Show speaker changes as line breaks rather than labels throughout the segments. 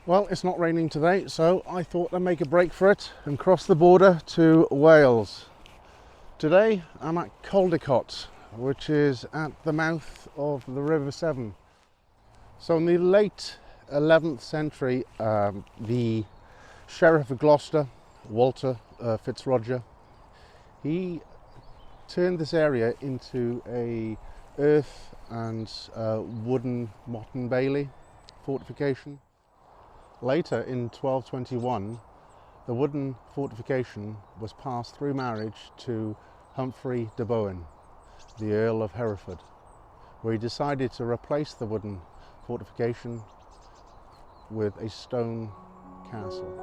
Well, it's not raining today, so I thought I'd make a break for it and cross the border to Wales. Today I'm at Caldicot, which is at the mouth of the River Severn. So in the late 11th century, the Sheriff of Gloucester, Walter Fitzroger, he turned this area into a earth and wooden motte and bailey fortification. Later in 1221, the wooden fortification was passed through marriage to Humphrey de Bohun, the Earl of Hereford, where he decided to replace the wooden fortification with a stone castle.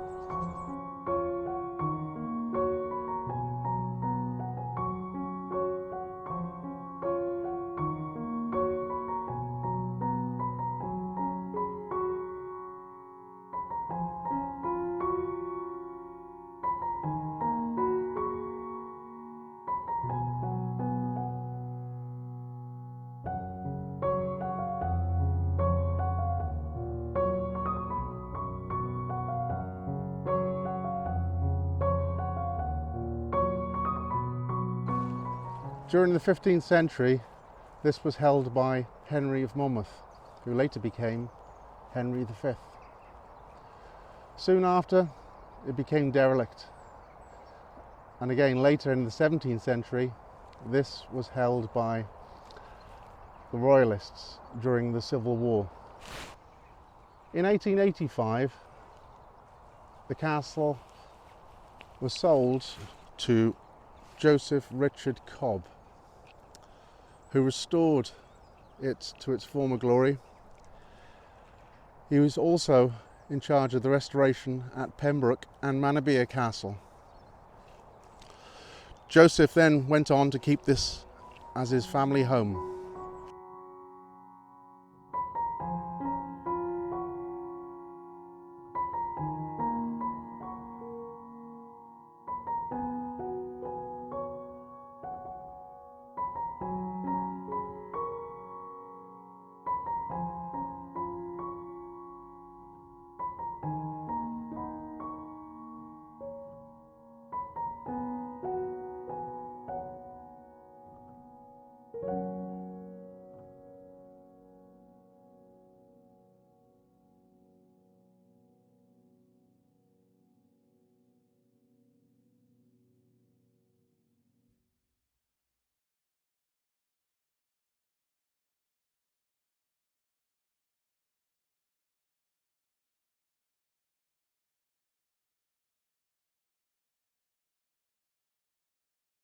During the 15th century, this was held by Henry of Monmouth, who later became Henry V. Soon after, it became derelict. And again, later in the 17th century, this was held by the Royalists during the Civil War. In 1885, the castle was sold to Joseph Richard Cobb, who restored it to its former glory. He was also in charge of the restoration at Pembroke and Manorbier Castle. Joseph then went on to keep this as his family home.